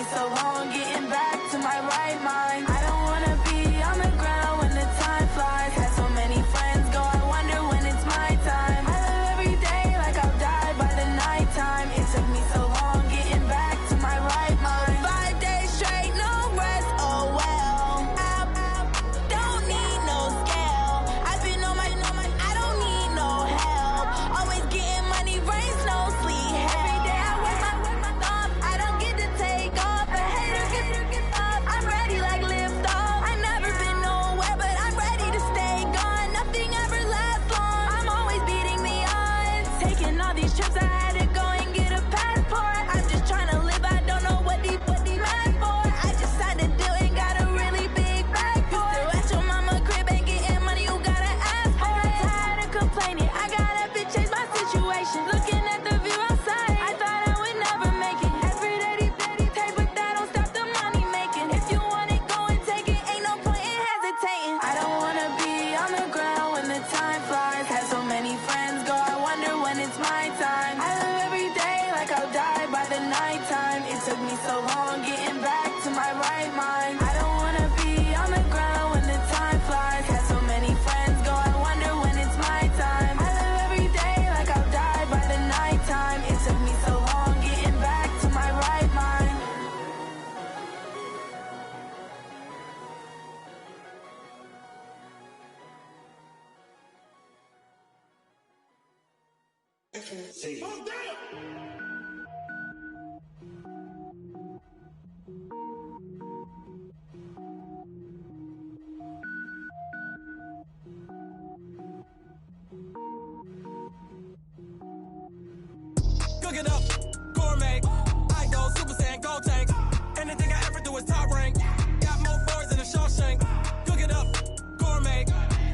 me so long getting back to my right mind. I don't wanna be on the ground when the time flies. Had so many friends go, I wonder when it's my time. I live every day like I'll die by the nighttime. It took me so long getting back to my right mind. 5 days straight, no rest, oh well. I don't need no scale. I've been on my, I don't need no help. Always getting money, rains, no sleep. Every day I work my thumb. I don't get to take off. A hater get up. I'm ready like lift off. I never been nowhere, but I'm ready to stay gone. Nothing ever lasts long. I'm always beating the odds. Taking all these trips, I had to go and get a passport. I'm just trying to live, I don't know what these mad for. I just signed a deal and got a really big bag for it. Still at your mama crib and getting money, you gotta ask for it. I'm tired of complaining, I gotta change my situation. Looking at the view outside, I thought I would never make it. Every day they take, but that don't stop the money making. If you want it, go and take it, ain't no point in hesitating. I don't wanna be on the ground when the time flies. Had so many friends go, I wonder when it's my time. I live every day like I'll die by the nighttime. It took me so long getting back to my right mind. I don't wanna be on the ground when the time flies. Had so many friends go, I wonder when it's my time. I live every day like I'll die by the nighttime. It took me so long getting back to my right mind. Cook it up, gourmet. I go Super Saiyan, gold tank. Anything I ever do is top rank. Got more boys than a Shawshank. Cook it up, gourmet.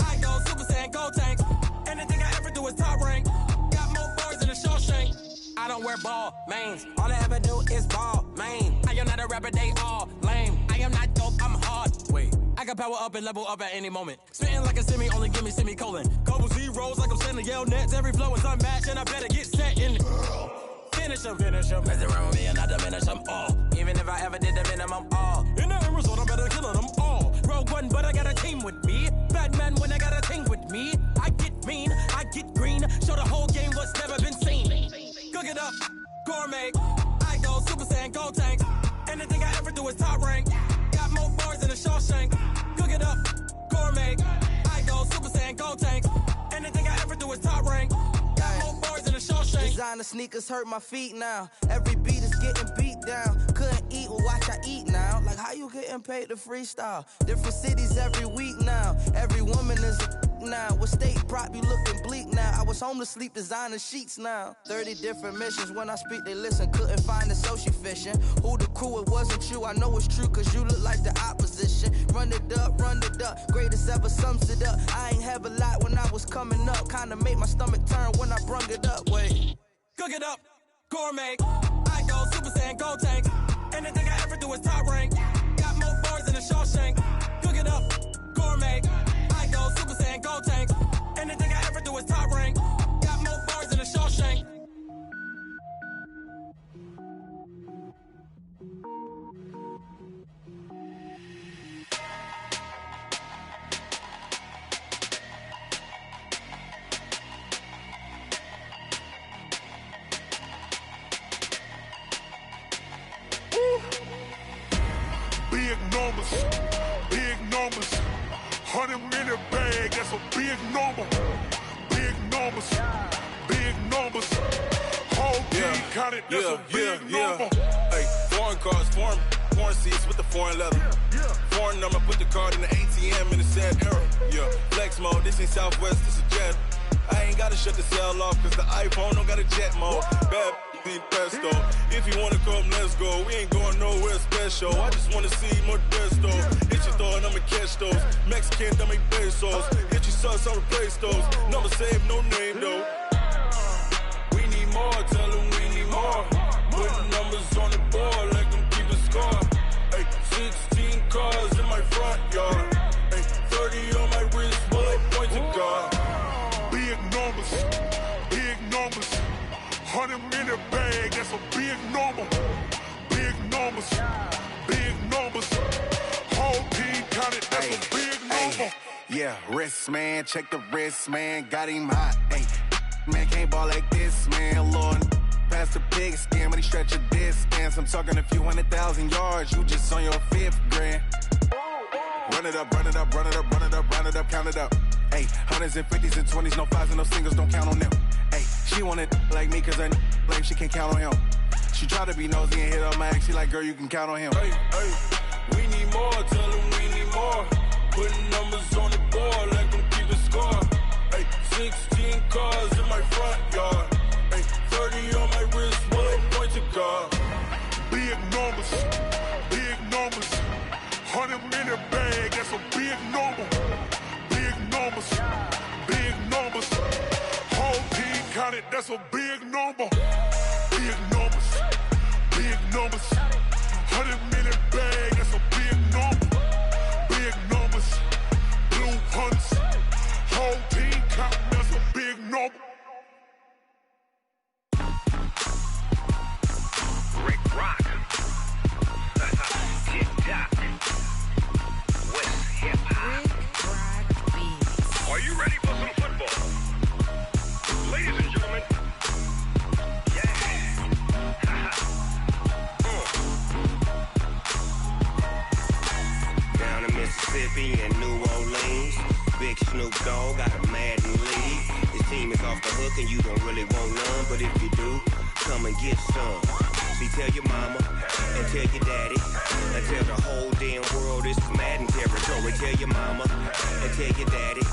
I go Super Saiyan, gold tank. Anything I ever do is top rank. Got more boys than a Shawshank. I don't wear ball mains. All I ever do is ball main. I am not a rapper, they all lame. I am not dope, I'm hard. Wait, I can power up and level up at any moment. Spitting like a semi, only give me semicolon. Couple zeros like I'm sending yell nets. Every flow is unmatched and I better get set in. Finish them. Mess around with me and I diminish them all. Even if I ever did the minimum all. In the end result, I'm better killing them all. Rogue One, but I got a team with me. Batman when I got a team with me. I get mean, I get green. Show the whole game what's never been seen. Cook it up, gourmet. I go Super Saiyan, gold tank. Anything I ever do is top rank. Got more boys than a Shawshank. Cook it up, gourmet. I go Super Saiyan, gold tank. Anything I ever do is top rank. Got more boys than a Shawshank. Designer sneakers hurt my feet now. Every beat is getting beat down. Couldn't eat, well watch I eat now. Like how you getting paid to freestyle? Different cities every week now. Every woman is a now. What state prop you looking bleak now? I was home to sleep, designer sheets now. 30 different missions. When I speak they listen. Couldn't find it, so she fishing. Who the crew, it wasn't you. I know it's true cause you look like the opposition. Run it up, greatest ever sums it up. I ain't have a lot when I was coming up. Kinda made my stomach turn when I brung it up. Wait. Cook it up, gourmet. I go Super Saiyan, gold tank. Anything I ever do is top rank. Got more boys than a Shawshank. Cook it up, gourmet. I go Super Saiyan, gold tank. Anything I ever do is top rank. Got more boys than a Shawshank. Big numbers, 100-minute bag, that's a big number. Big numbers, whole team counted, that's a big number. Hey, foreign cars, foreign seats with the foreign leather. Foreign number, put the card in the ATM in the sad era. Yeah, flex mode, this ain't Southwest, this a jet. I ain't gotta shut the cell off, cause the iPhone don't got a jet mode. Bad need pesto. If you wanna come, let's go. We ain't going nowhere special. I just wanna see more desto. Hit your thought, I'ma catch those. Mexican, I make pesos. Hit your sus, I'll replace those. Number save, no name though. We need more, tell them we need more. Putting numbers on the board like them keeping score. Hey, 16 cars in my front yard. Hey, 30 on my wrist, while I point to God. Big numbers, 100-minute bag, that's a big number. big numbers. Big numbers. Whole team counted, that's a big number. Yeah, wrist, man, check the wrist, man, got him hot. Ay, man, can't ball like this, man, Lord. Past the pig skin, but he stretch a distance. I'm talking a few 100,000 yards, you just on your 5th grand. Run it up, run it up, run it up, run it up, run it up, count it up. Ay, hundreds and 50s and 20s, no 5s and no singles, don't count on them. Ay, she want it like me, cause her like she can't count on him. She try to be nosy and hit on my ex, she like, girl, you can count on him. Hey, hey, we need more, tell them we need more. Putting numbers on the board, like them keep a score. Hey, 16 cars in my front yard. Hey, 30 on my wrist, one point to guard. Big numbers, big numbers. 100 minute bag, that's a big number. Big numbers, big numbers. Whole team counted, that's a big number. Big numbers, big numbers. 100 minute bag, that's a big number. Big numbers, blue hunts. Whole team counting, that's a big number. Rick Rock. TikTok. West Hip Hop. Are you ready for some football? Ladies and gentlemen. Yeah. Down in Mississippi and New Orleans, Big Snoop Dogg got a Madden lead. His team is off the hook and you don't really want none, but if you do, come and get some. See, tell your mama and tell your daddy and tell the whole damn world this is Madden territory. Tell your mama and tell your daddy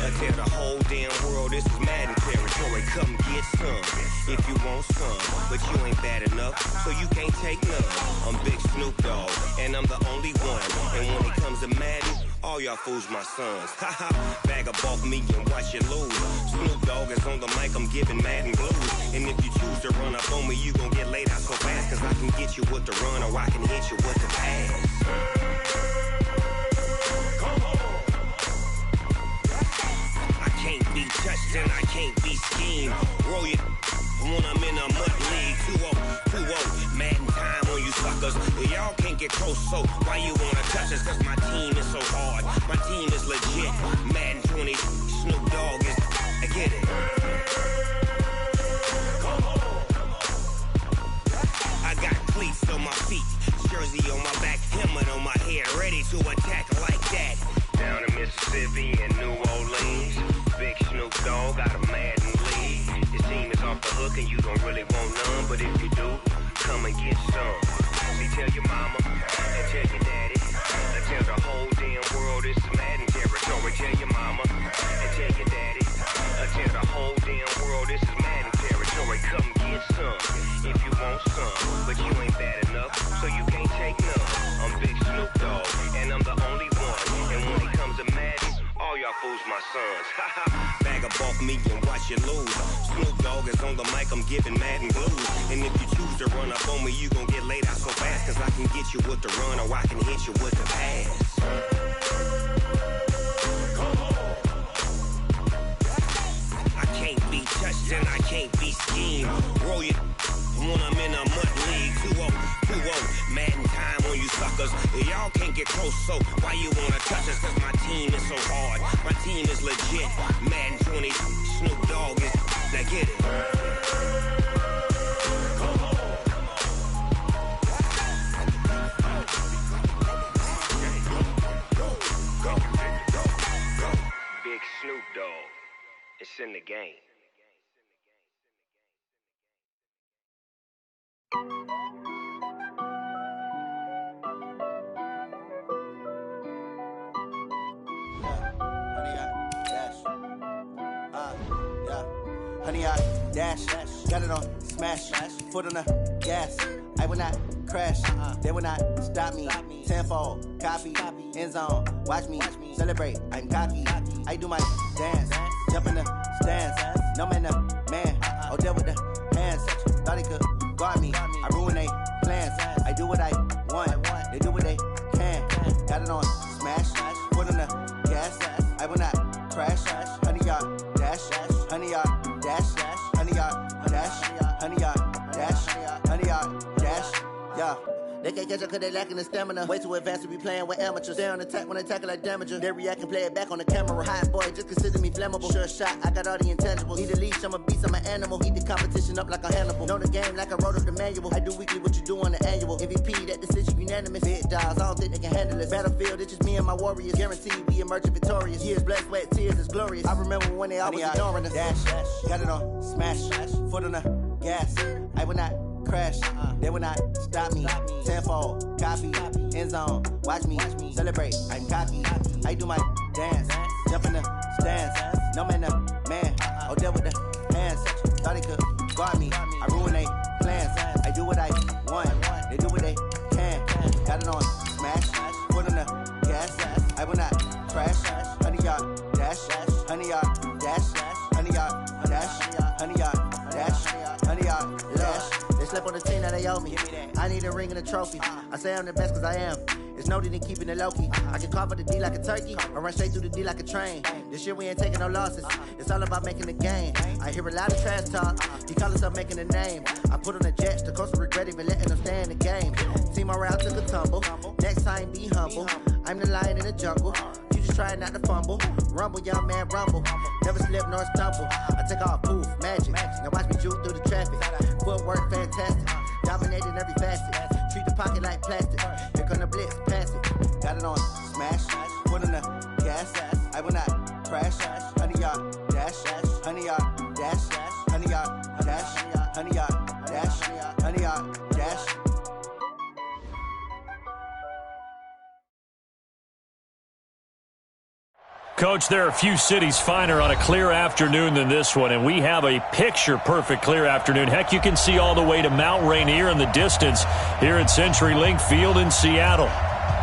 and tell the whole damn world this is Madden territory. Come get some if you want some, but you ain't bad enough, so you can't take none. I'm Big Snoop Dogg and I'm the only one. And when it comes to Madden, all y'all fools my sons. Haha, bag up off me and watch you lose. Snoop Dogg is on the mic, I'm giving Madden blues. And if you choose to run up on me, you gon' get laid out so fast. Cause I can get you with the run or I can hit you with the pass. Come on. I can't be touched and I can't be schemed. Roll it when I'm in a mud league. 2-0, Madden time on you suckers. Y'all can't get close, so why you wanna touch us? Cause my team is so hard, my team is legit. Madden 20, Snoop Dogg is, I get it. I got cleats on my feet, jersey on my back, helmet on my head, ready to attack like that. Down in Mississippi and New Orleans, Big Snoop Dogg got a Madden lead. His team is off the hook and you don't really want none, but if you do, come and get some. See, tell your mama and tell your daddy and tell the whole damn world this is Madden territory. Tell your mama and tell your daddy and tell the whole damn world this is Madden territory. Come get some if you want some, but you ain't bad enough, so you can't take none. I'm Big Snoop Dogg and I'm the only one. And when it comes to Madden, all y'all fools my sons. Bag up off me and watch you lose. Snoop Dogg is on the mic, I'm giving Madden blues. And if you choose to run up on me, you gon' get laid out so fast. Cause I can get you with the run or I can hit you with the pass. I can't be touched and I can't be schemed. Roll it when I'm in a mud league. 2-0, Madden time on you suckers. Y'all can't get close, so why you wanna touch us? Cause my team is so hard, my team is legit. Madden 20, Snoop Dogg is, now get it. Big Snoop Dogg, it's in the game. Honey, I dash, got it on smash, foot on the gas. I will not crash, they will not stop me. Tenfold, copy, end zone, watch me celebrate. I'm cocky, I do my dance, jump in the stands. No man, the man, oh, deal with the hands. Thought he could guard me, I ruin they plans. I do what I want, they do what they can. Got it on smash, foot on the gas. I will not crash, honey, y'all dash, honey, y'all dash, honey, y'all dash, honey, y'all dash, honey, y'all dash, yeah. They can't catch up cause they lacking the stamina. Way too advanced to be playing with amateurs. Stay on attack when they tackle like damager. They react and play it back on the camera. Hot boy, just consider me flammable. Sure shot, I got all the intangibles. Need a leash, I'm a beast, I'm an animal. Heat the competition up like a Hannibal. Know the game like I wrote up the manual. I do weekly what you do on the annual. MVP, that decision unanimous. Big dogs, I don't think they can handle it. Battlefield, it's just me and my warriors. Guaranteed we emerging victorious. Years, blood, sweat, tears, it's glorious. I remember when they always ignoring us. Dash, got it on, smash, foot on the gas. I will not crash, they will not stop me. Tenfold, copy, end zone, watch me celebrate. I'm cocky, I do my dance, jump in the stands. No man, man, oh deal with the hands. Thought they could guard me, I ruin they plans. I do what I want, they do what they can. Got it on, smash, foot on the gas. I will not crash, 100-yard dash, 100-yard dash, 100-yard dash, 100-yard dash, 100-yard dash. They slept on the team that they owe me. I need a ring and a trophy. I say I'm the best cause I am. It's noted in keeping it low-key. I can carve up the D like a turkey or run straight through the D like a train. This year we ain't taking no losses. It's all about making the game. I hear a lot of trash talk. He call himself making a name. I put on the Jets. The coach will regret even letting them stay in the game. Team around took a tumble. Next time be humble. I'm the lion in the jungle. You just try not to fumble. Rumble, young man, rumble. Never slip nor stumble. I take off, poof, magic. Now watch me juke through the traffic. Footwork fantastic. Dominating every facet. Treat the pocket like plastic. Here come the blitz, pass it. Got it on, smash. Foot on the gas. I will not crash. 100-yard dash. 100-yard dash. 100-yard dash. 100-yard dash. 100-yard dash. Coach, there are few cities finer on a clear afternoon than this one, and we have a picture-perfect clear afternoon. Heck, you can see all the way to Mount Rainier in the distance here at CenturyLink Field in Seattle.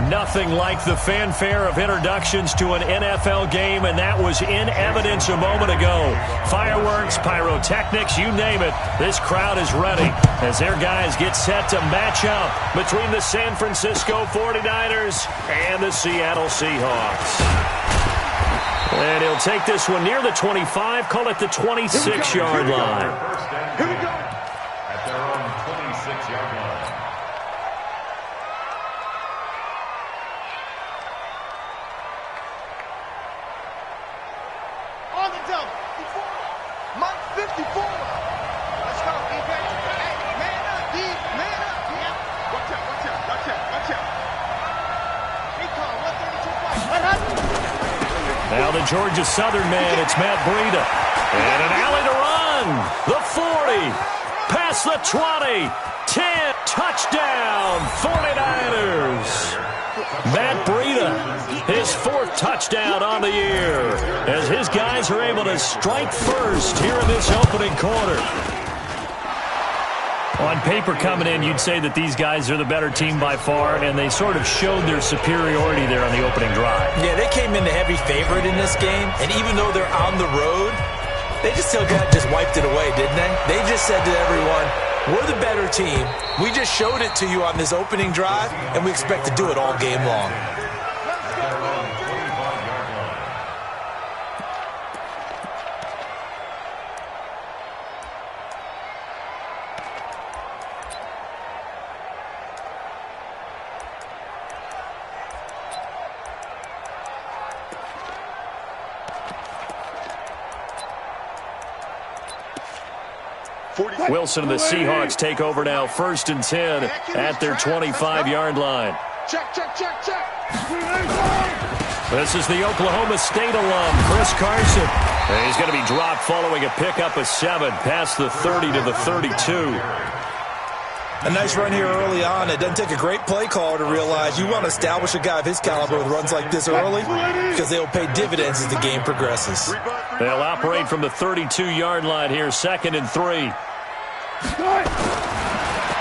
Nothing like the fanfare of introductions to an NFL game, and that was in evidence a moment ago. Fireworks, pyrotechnics, you name it. This crowd is ready as their guys get set to match up between the San Francisco 49ers and the Seattle Seahawks. And he'll take this one near the 25, call it the 26-yard line. Here we go. At their own 26-yard line. On the double. Mike 54. Let's go, defense. Hey, man up, D. Man up. Yeah. Watch out, watch out, watch out, watch out. Recon, 132 fight. Now the Georgia Southern man, it's Matt Breida. And an alley to run. The 40. Past the 20. 10. Touchdown, 49ers. Matt Breida, his fourth touchdown on the year, as his guys are able to strike first here in this opening quarter. On paper coming in, you'd say that these guys are the better team by far, and they sort of showed their superiority there on the opening drive. Yeah, they came in the heavy favorite in this game, and even though they're on the road, they just wiped it away, didn't they? They just said to everyone, we're the better team. We just showed it to you on this opening drive, and we expect to do it all game long. Wilson and the Seahawks take over now, 1st and 10 at their 25-yard line. Check, check, check, check. This is the Oklahoma State alum, Chris Carson. And he's going to be dropped following a pickup of 7 past the 30 to the 32. A nice run here early on. It doesn't take a great play caller to realize you want to establish a guy of his caliber with runs like this early because they'll pay dividends as the game progresses. They'll operate from the 32-yard line here, 2nd and 3.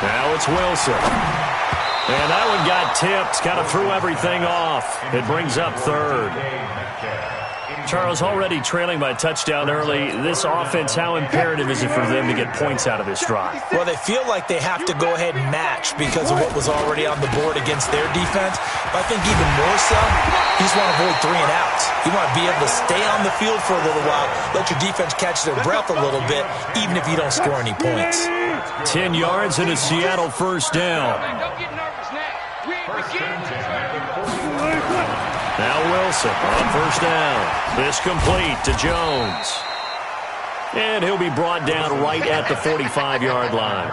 Now it's Wilson. And that one got tipped, kind of threw everything off. It brings up 3rd. Charles, already trailing by a touchdown early. This offense, how imperative is it for them to get points out of this drive? Well, they feel like they have to go ahead and match because of what was already on the board against their defense. But I think even more so, you just want to avoid 3 and outs. You want to be able to stay on the field for a little while, let your defense catch their breath a little bit, even if you don't score any points. 10 yards and a Seattle 1st down. Don't get nervous. Now Wilson on first down. This complete to Jones. And he'll be brought down right at the 45-yard line.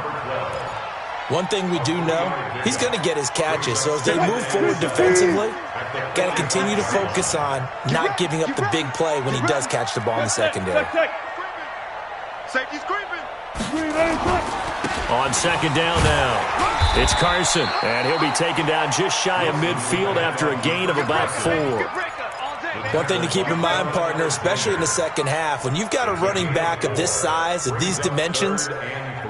One thing we do know, he's going to get his catches. So as they move forward defensively, got to continue to focus on not giving up the big play when he does catch the ball in the secondary. Safety's creeping. On second down now, it's Carson. And he'll be taken down just shy of midfield after a gain of about 4. One thing to keep in mind, partner, especially in the second half, when you've got a running back of this size, of these dimensions,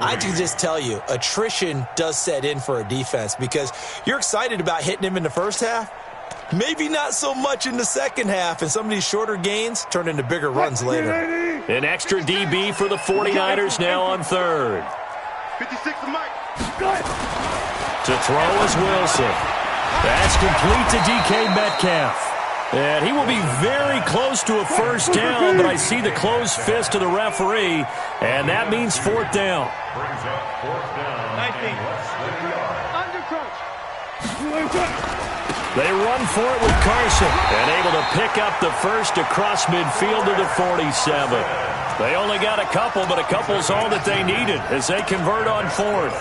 I can just tell you, attrition does set in for a defense because you're excited about hitting him in the first half. Maybe not so much in the second half, and some of these shorter gains turn into bigger runs later. An extra DB for the 49ers now on third. 56 to Mike. To throw is Wilson. That's complete to DK Metcalf. And he will be very close to a first down, but I see the closed fist of the referee, and that means fourth down. 19. Under coach. They run for it with Carson, and able to pick up the first across midfield to the 47. They only got a couple, but a couple's all that they needed as they convert on fourth.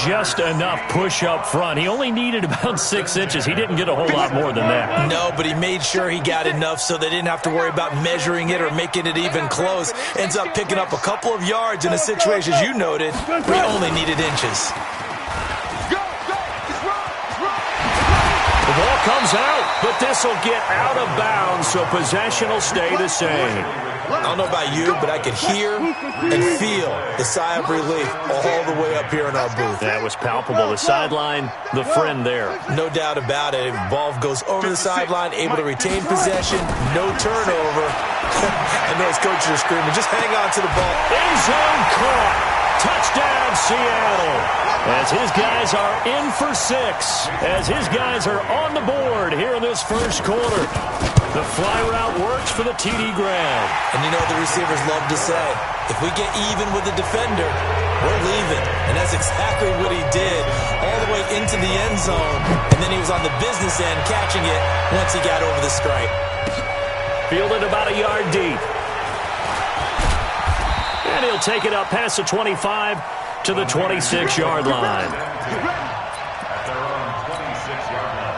Just enough push up front. He only needed about 6 inches. He didn't get a whole lot more than that. No, but he made sure he got enough so they didn't have to worry about measuring it or making it even close. Ends up picking up a couple of yards in a situation, as you noted, where he only needed inches. The ball comes out, but this will get out of bounds, so possession will stay the same. I don't know about you, but I could hear and feel the sigh of relief all the way up here in our booth. That was palpable. The sideline, the friend there. No doubt about it. Ball goes over the sideline, able to retain possession, no turnover. I know his coaches are screaming, just hang on to the ball. End zone caught. Touchdown, Seattle. As his guys are in for 6. As his guys are on the board here in this first quarter. The fly route works for the TD grab. And you know what the receivers love to say? If we get even with the defender, we're leaving. And that's exactly what he did all the way into the end zone. And then he was on the business end catching it once he got over the stripe. Fielded about a yard deep. And he'll take it up past the 25 to the 26-yard line. At their own 26-yard line.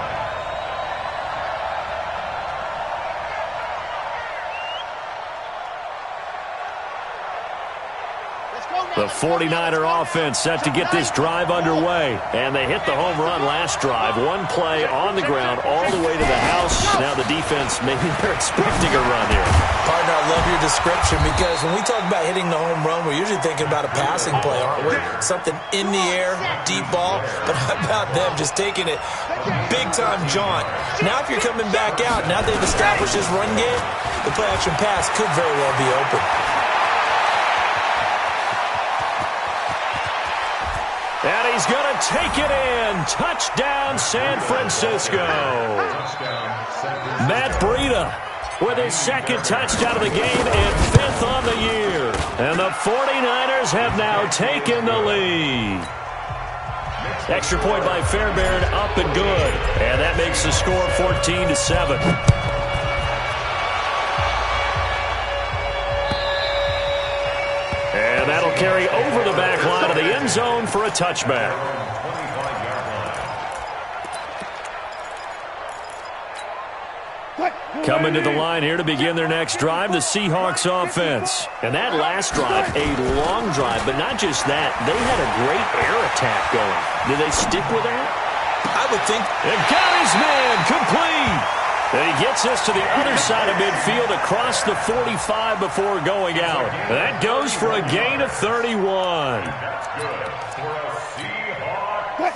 The 49er offense set to get this drive underway. And they hit the home run last drive. One play on the ground all the way to the house. Now the defense, maybe they're expecting a run here. Partner, I love your description because when we talk about hitting the home run, we're usually thinking about a passing play, aren't we? Something in the air, deep ball. But how about them just taking it big-time jaunt? Now if you're coming back out, now they've established this run game, the play-action pass could very well be open. And he's going to take it in. Touchdown, San Francisco. Matt Breida with his second touchdown of the game and 5th on the year. And the 49ers have now taken the lead. Extra point by Fairbairn, up and good. And that makes the score 14-7. And that'll carry over the back line of the end zone for a touchback. Coming to the line here to begin their next drive, the Seahawks offense. And that last drive, a long drive, but not just that. They had a great air attack going. Did they stick with that? I would think. And got his man complete. And he gets us to the other side of midfield across the 45 before going out. That goes for a gain of 31.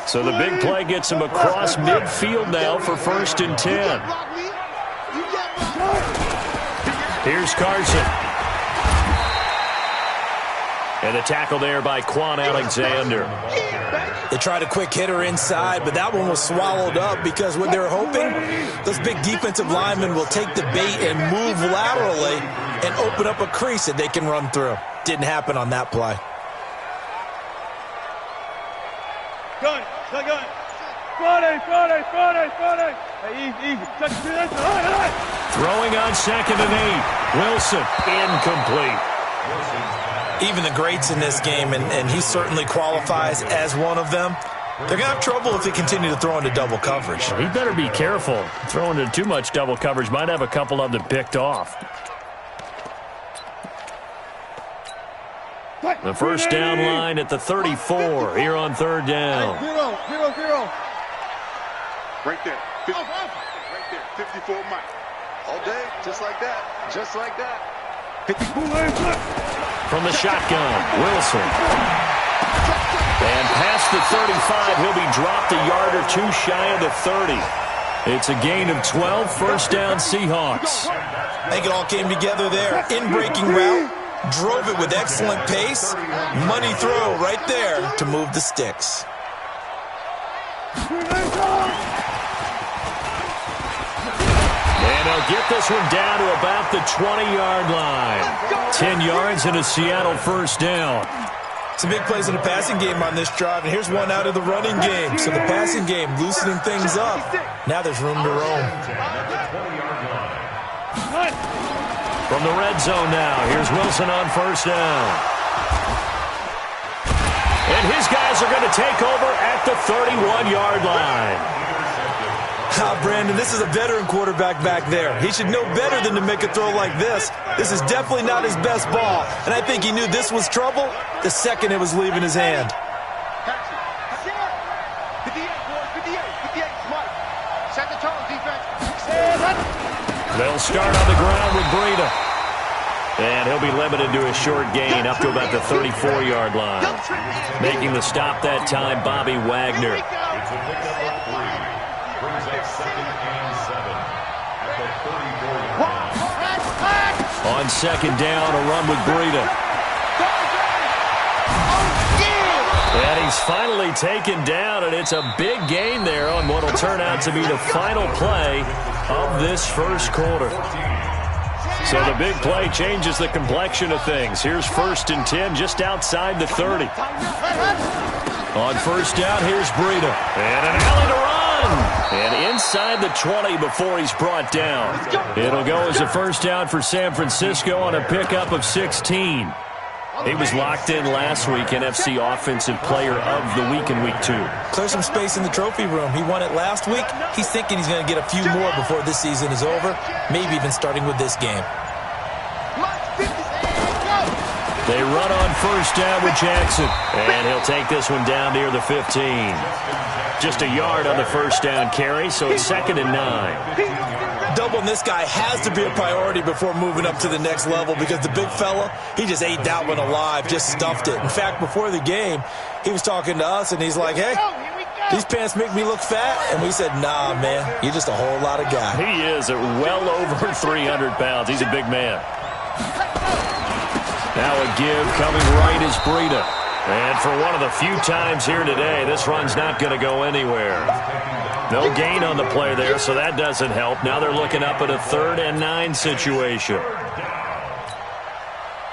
So the big play gets him across midfield now for 1st and 10. Here's Carson. And the tackle there by Quan Alexander. They tried a quick hitter inside, but that one was swallowed up because what they're hoping, those big defensive linemen will take the bait and move laterally and open up a crease that they can run through. Didn't happen on that play. Gun. Throwing on 2nd and 8. Wilson, incomplete. Even the greats in this game, and he certainly qualifies as one of them, they're going to have trouble if they continue to throw into double coverage. He better be careful. Throwing into too much double coverage might have a couple of them picked off. The first down line at the 34 here on 3rd down. 0. Right there. 50, right there. 54 Mike. All day, just like that. Just like that. 54. From the shotgun, Wilson. And past the 35, he'll be dropped a yard or two shy of the 30. It's a gain of 12, first down Seahawks. I think it all came together there. In-breaking route, drove it with excellent pace. Money throw right there to move the sticks. And they'll get this one down to about the 20-yard line. 10 yards and a Seattle first down. Some big plays in the passing game on this drive, and here's one out of the running game. So the passing game loosening things up. Now there's room to roam. From the red zone now, here's Wilson on first down. And his guys are going to take over at the 31-yard line. Brandon, this is a veteran quarterback back there. He should know better than to make a throw like this. This is definitely not his best ball, and I think he knew this was trouble the second it was leaving his hand. 58, Mike. Set the tone, defense. They'll start on the ground with Breida. And he'll be limited to a short gain up to about the 34-yard line. Making the stop that time, Bobby Wagner. On 2nd down, a run with Breida. And he's finally taken down, and it's a big gain there on what will turn out to be the final play of this first quarter. So the big play changes the complexion of things. Here's 1st and 10 just outside the 30. On first down, here's Breida. And an alley to run. And inside the 20 before he's brought down. It'll go as a first down for San Francisco on a pickup of 16. He was locked in last week, NFC Offensive Player of the Week in Week 2. Clear some space in the trophy room. He won it last week. He's thinking he's going to get a few more before this season is over, maybe even starting with this game. They run on first down with Jackson, and he'll take this one down near the 15. Just a yard on the first down carry, so it's 2nd and 9. Doubling this guy has to be a priority before moving up to the next level because the big fella, he just ate that one alive, just stuffed it. In fact, before the game, he was talking to us, and he's like, hey, these pants make me look fat. And we said, nah, man, you're just a whole lot of guy. He is at well over 300 pounds. He's a big man. Now a give coming right is Breida. And for one of the few times here today, this run's not going to go anywhere. No gain on the play there, so that doesn't help. Now they're looking up at a 3rd and 9 situation.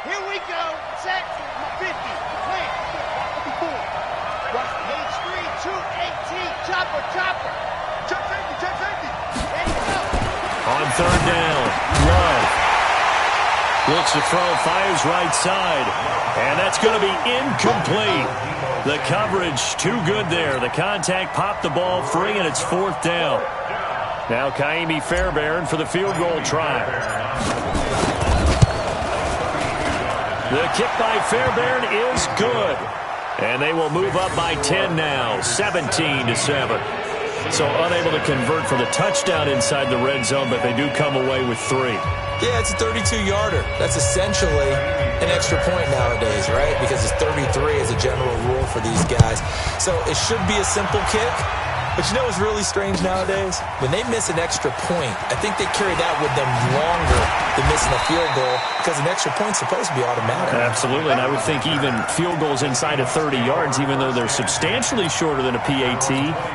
Here we go. Set. 50. Plant. 54. Rush H3. 218. Chopper. Check safety. There you go. On 3rd down, Love. Looks to throw, fires right side. And that's going to be incomplete. The coverage too good there. The contact popped the ball free, and it's 4th down. Now Kaimi Fairbairn for the field goal try. The kick by Fairbairn is good. And they will move up by 10 now, 17-7. So unable to convert for the touchdown inside the red zone, but they do come away with 3. Yeah, it's a 32-yarder. That's essentially an extra point nowadays, right? Because it's 33 as a general rule for these guys. So it should be a simple kick. But you know what's really strange nowadays? When they miss an extra point, I think they carry that with them longer than missing a field goal because an extra point's supposed to be automatic. Absolutely, and I would think even field goals inside of 30 yards, even though they're substantially shorter than a PAT,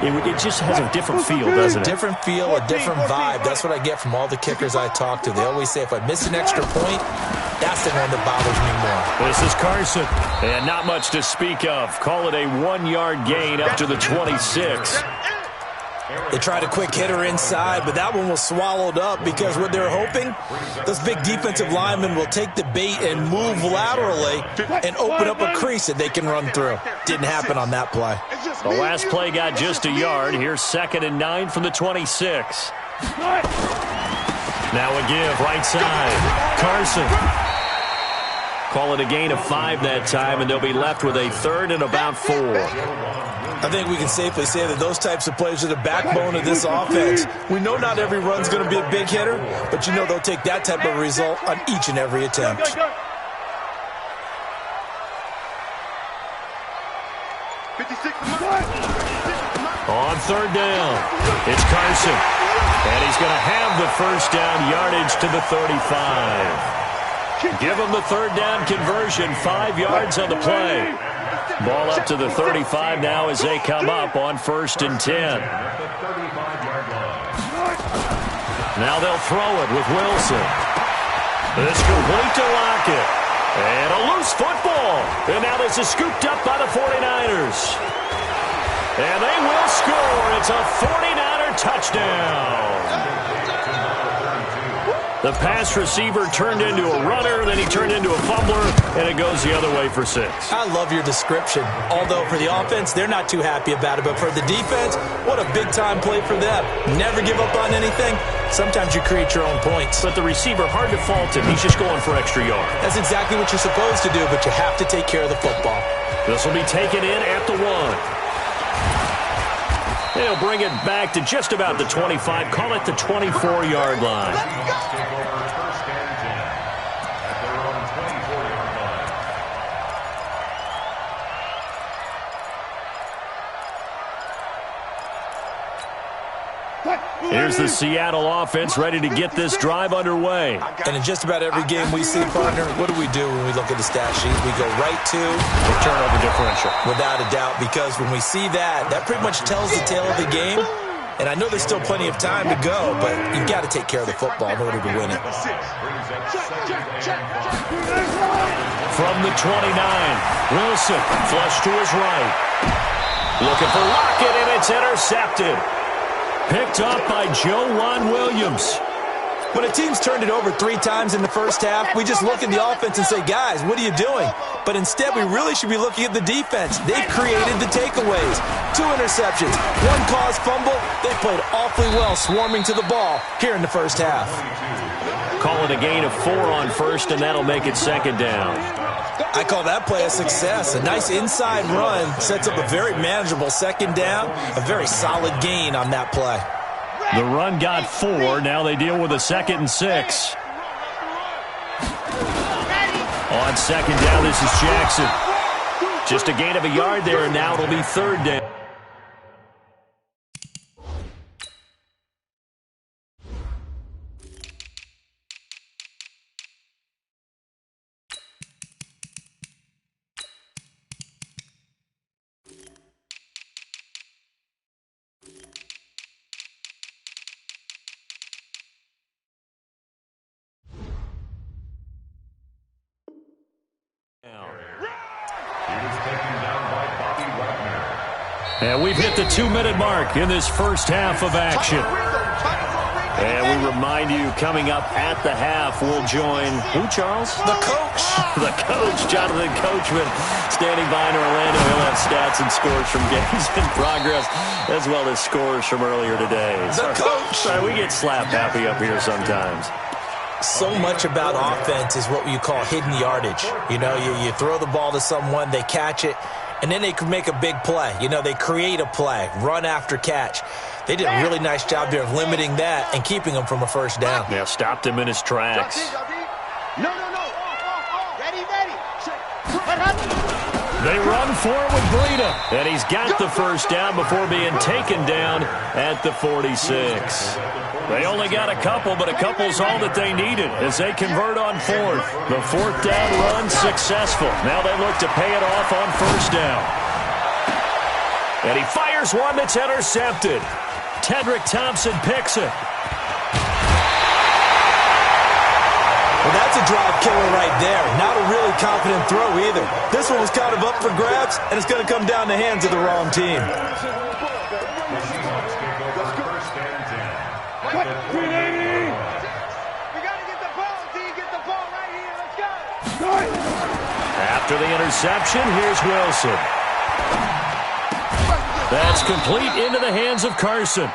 it just has a different feel, doesn't it? Different feel, a different vibe. That's what I get from all the kickers I talk to. They always say if I miss an extra point, that's the one that bothers me more. This is Carson, and not much to speak of. Call it a 1-yard gain up to the 26. They tried a quick hitter inside, but that one was swallowed up because what they're hoping, those big defensive linemen will take the bait and move laterally and open up a crease that they can run through. Didn't happen on that play. The last play got just a yard. Here's 2nd and 9 from the 26. Now a give, right side. Carson. Call it a gain of 5 that time, and they'll be left with a 3rd and about 4. I think we can safely say that those types of plays are the backbone of this offense. We know not every run's going to be a big hitter, but you know they'll take that type of result on each and every attempt. On 3rd down, it's Carson. And he's going to have the first down yardage to the 35. Give him the 3rd down conversion, 5 yards on the play. Ball up to the 35 now as they come up on 1st and 10. Now they'll throw it with Wilson. This complete to Lockett. And a loose football. And now this is scooped up by the 49ers. And they will score. It's a 49er touchdown. The pass receiver turned into a runner, then he turned into a fumbler, and it goes the other way for 6. I love your description. Although for the offense, they're not too happy about it. But for the defense, what a big-time play for them. Never give up on anything. Sometimes you create your own points. But the receiver, hard to fault him. He's just going for extra yards. That's exactly what you're supposed to do, but you have to take care of the football. This will be taken in at the 1. They'll bring it back to just about the 25. Call it the 24-yard line. Here's the Seattle offense ready to get this drive underway. And in just about every game we see, partner, what do we do when we look at the stat sheet? We go right to the turnover differential. Without a doubt, because when we see that, that pretty much tells the tale of the game. And I know there's still plenty of time to go, but you've got to take care of the football in order to win it. From the 29, Wilson flush to his right. Looking for Lockett, and it's intercepted. Picked up by Joe Williams. When a team's turned it over 3 times in the first half, we just look at the offense and say, guys, what are you doing? But instead, we really should be looking at the defense. They've created the takeaways. 2 interceptions, 1 caused fumble. They played awfully well swarming to the ball here in the first half. Call it a gain of 4 on 1st, and that'll make it 2nd down. I call that play a success. A nice inside run sets up a very manageable 2nd down, a very solid gain on that play. The run got 4. Now they deal with a 2nd and 6. On 2nd down, this is Jackson. Just a gain of a yard there, and now it'll be 3rd down. And we've hit the 2-minute mark in this first half of action. And we remind you, coming up at the half, we'll join who, Charles? The coach. The coach, Jonathan Coachman, standing by in Orlando. He'll have stats and scores from games in progress, as well as scores from earlier today. The coach. Sorry, we get slap happy up here sometimes. So much about offense is what you call hidden yardage. You know, you throw the ball to someone, they catch it, and then they can make a big play. You know, they create a play, run after catch. They did a really nice job there of limiting that and keeping him from a first down. Yeah, stopped him in his tracks. No. Ready. What happened? They run forward with Breida, and he's got the first down before being taken down at the 46. They only got a couple, but a couple's all that they needed as they convert on 4th. The 4th down run successful. Now they look to pay it off on 1st down. And he fires one that's intercepted. Tedrick Thompson picks it. Well, that's a drive killer right there. Not a really confident throw either. This one was kind of up for grabs, and it's going to come down the hands of the wrong team. After the interception, here's Wilson. That's complete into the hands of Carson.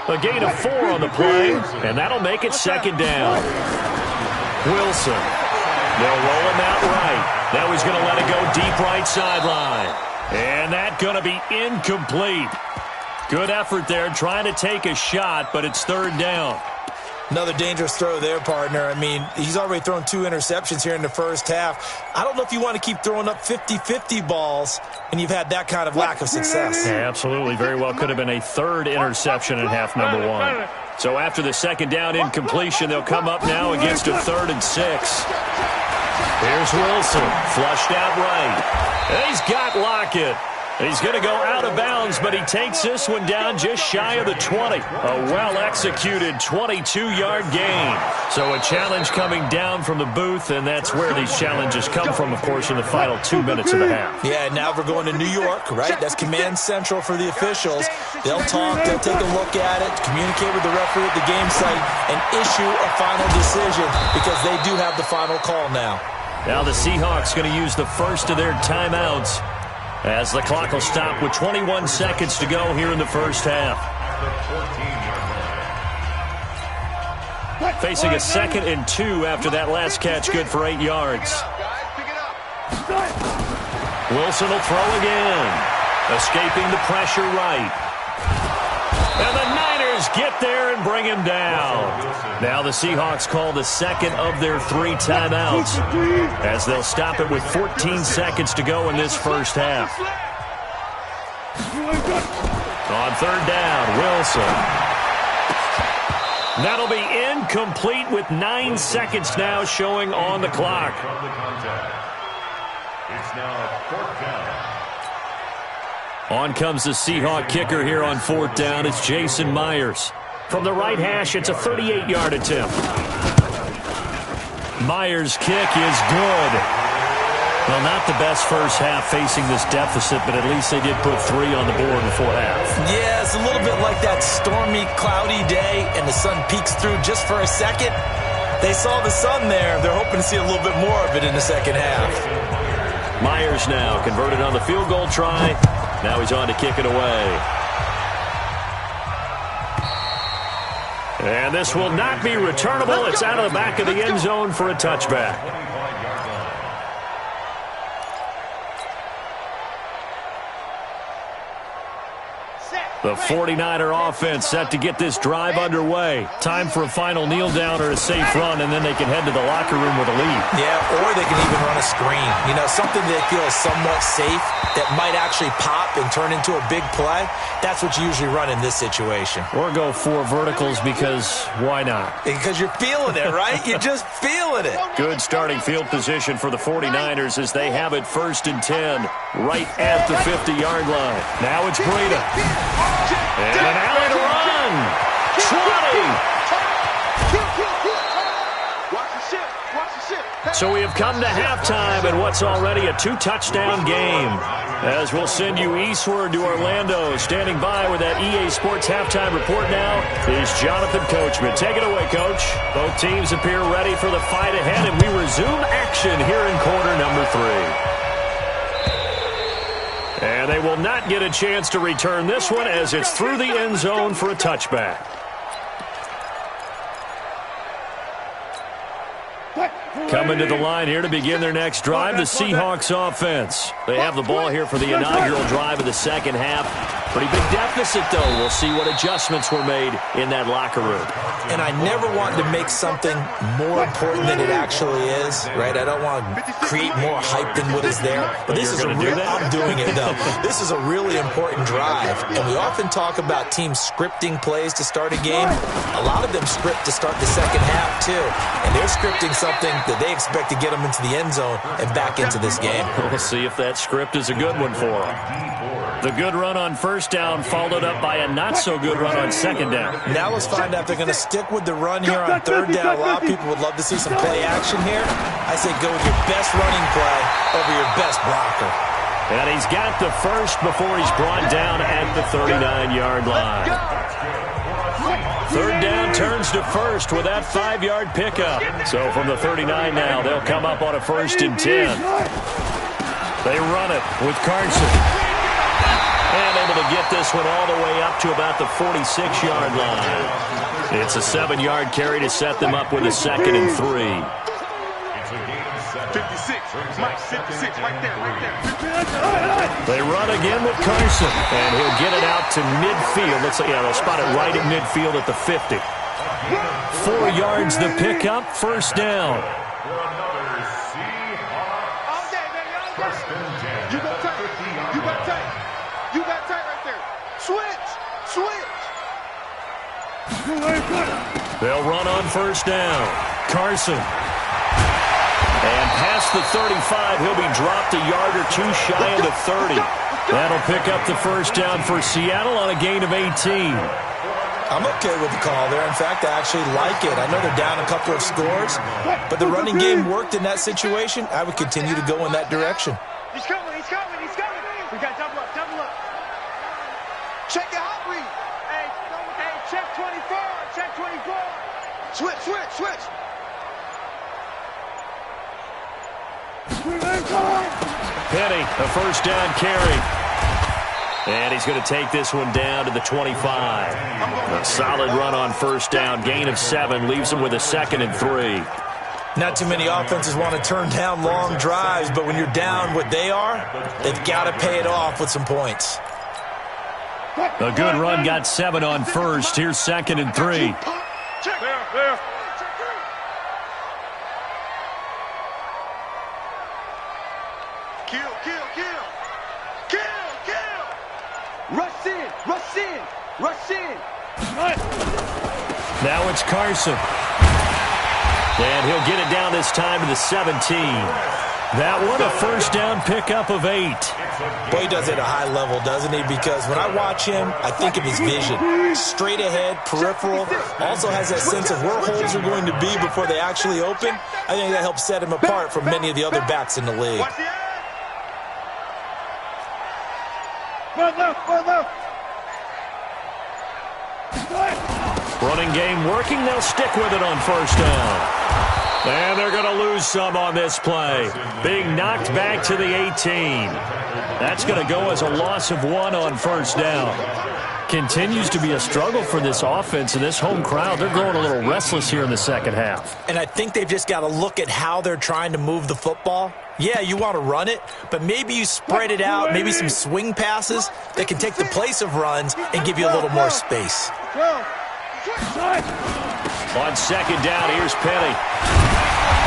A gain of 4 on the play, and that'll make it second down. Wilson. They'll roll him out right. Now he's going to let it go deep right sideline. And that's going to be incomplete. Good effort there trying to take a shot, but it's third down. Another dangerous throw there, partner. I mean, he's already thrown 2 interceptions here in the first half. I don't know if you want to keep throwing up 50-50 balls, and you've had that kind of lack of success. Yeah, absolutely. Very well could have been a third interception in half number 1. So after the second down incompletion, they'll come up now against a 3rd and 6. Here's Wilson, flushed out right. And he's got Lockett. He's going to go out of bounds, but he takes this one down just shy of the 20. A well-executed 22-yard gain. So a challenge coming down from the booth, and that's where these challenges come from, of course, in the final 2 minutes of the half. Yeah, now we're going to New York, right? That's command central for the officials. They'll talk, they'll take a look at it, communicate with the referee at the game site, and issue a final decision because they do have the final call now. Now the Seahawks going to use the first of their timeouts as the clock will stop with 21 seconds to go here in the first half. Facing a 2nd and 2 after that last catch, good for 8 yards. Wilson will throw again. Escaping the pressure right. And the Niners get there and bring him down. Now the Seahawks call the second of their 3 timeouts as they'll stop it with 14 seconds to go in this first half. On third down, Wilson. That'll be incomplete with 9 seconds now showing on the clock. It's now 4th down. On comes the Seahawk kicker here on 4th down. It's Jason Myers. From the right hash, it's a 38-yard attempt. Myers' kick is good. Well, not the best first half facing this deficit, but at least they did put 3 on the board before half. Yeah, it's a little bit like that stormy, cloudy day, and the sun peeks through just for a second. They saw the sun there. They're hoping to see a little bit more of it in the second half. Myers now converted on the field goal try. Now he's on to kick it away. And this will not be returnable. It's out of the back of the end zone for a touchback. The 49er offense set to get this drive underway. Time for a final kneel down or a safe run, and then they can head to the locker room with a lead. Yeah, or they can even run a screen. You know, something they feel is somewhat safe that might actually pop and turn into a big play. That's what you usually run in this situation. Or go 4 verticals because why not? Because you're feeling it, right? You're just feeling it. Good starting field position for the 49ers as they have it 1st and 10 right at the 50-yard line. Now it's Breida. And an alley to run. 20. So we have come to halftime in what's already a 2-touchdown game. As we'll send you eastward to Orlando. Standing by with that EA Sports halftime report now is Jonathan Coachman. Take it away, Coach. Both teams appear ready for the fight ahead, and we resume action here in quarter number 3. And they will not get a chance to return this one as it's through the end zone for a touchback. Coming to the line here to begin their next drive, the Seahawks offense. They have the ball here for the inaugural drive of the second half. Pretty big deficit, though. We'll see what adjustments were made in that locker room. And I never want to make something more important than it actually is, right? I don't want to create more hype than what is there. But this is a real, I'm doing it, though. This is a really important drive. And we often talk about teams scripting plays to start a game. A lot of them script to start the second half, too. And they're scripting something that they expect to get them into the end zone and back into this game. We'll see if that script is a good one for them. The good run on first down followed up by a not-so-good run on second down. Now let's find out if they're going to stick with the run here on third down. A lot of people would love to see some play action here. I say go with your best running play over your best blocker. And he's got the first before he's brought down at the 39-yard line. Third down turns to first with that 5-yard pickup. So from the 39 now, they'll come up on a 1st and 10. They run it with Carson. And able to get this one all the way up to about the 46-yard line. It's a 7-yard carry to set them up with a 2nd and 3. 56. Mike, 56. Right there. They run again with Carson. And he'll get it out to midfield. Looks like, yeah, they'll spot it right at midfield at the 50. 4 yards the pickup. 1st down. You got tight. You got tight right there. Switch. They'll run on 1st down. Carson. And past the 35, he'll be dropped a yard or 2 shy of the 30. That'll pick up the 1st down for Seattle on a gain of 18. I'm okay with the call there. In fact, I actually like it. I know they're down a couple of scores, but the running game worked in that situation. I would continue to go in that direction. He's coming. We got double up. Check your hot read. Hey, check 24. Switch. Penny, a 1st down carry. And he's going to take this one down to the 25. A solid run on 1st down. Gain of 7 leaves him with a 2nd and 3. Not too many offenses want to turn down long drives, but when you're down what they are, they've got to pay it off with some points. A good run got 7 on 1st. Here's 2nd and 3. There. Kill. Rush in. Now it's Carson. And he'll get it down this time to the 17. That one, a 1st down pickup of 8. Boy, he does it at a high level, doesn't he? Because when I watch him, I think of his vision. Straight ahead, peripheral. Also has that sense of where holes are going to be before they actually open. I think that helps set him apart from many of the other backs in the league. Running game working. They'll stick with it on 1st down. And they're going to lose some on this play. Being knocked back to the 18. That's going to go as a loss of 1 on 1st down. Continues to be a struggle for this offense and this home crowd. They're growing a little restless here in the 2nd half. And I think they've just got to look at how they're trying to move the football. Yeah, you want to run it, but maybe you spread it out, maybe some swing passes that can take the place of runs and give you a little more space. On 2nd down, here's Penny.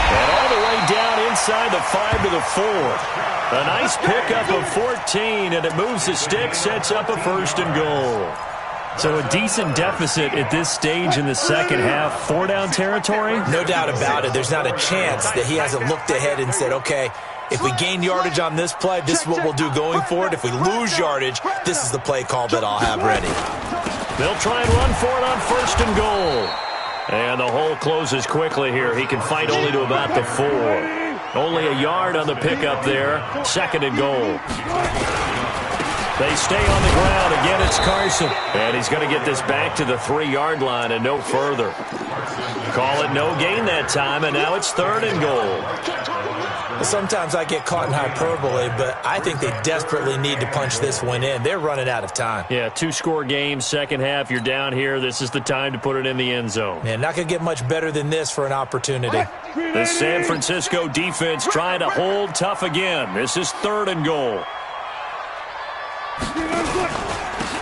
And all the way down inside the 5 to the 4. A nice pickup of 14, and it moves the stick, sets up a 1st and goal. So a decent deficit at this stage in the 2nd half. 4-down territory? No doubt about it. There's not a chance that he hasn't looked ahead and said, okay, if we gain yardage on this play, this is what we'll do going forward. If we lose yardage, this is the play call that I'll have ready. They'll try and run for it on 1st and goal. And the hole closes quickly here. He can fight only to about the 4. Only a yard on the pickup there. 2nd and goal. They stay on the ground. Again, it's Carson. And he's going to get this back to the 3-yard line and no further. Call it no gain that time, and now it's 3rd and goal. Sometimes I get caught in hyperbole, but I think they desperately need to punch this one in. They're running out of time. Yeah, 2-score game, 2nd half. You're down here. This is the time to put it in the end zone. Man, not going to get much better than this for an opportunity. The San Francisco defense trying to hold tough again. This is 3rd and goal.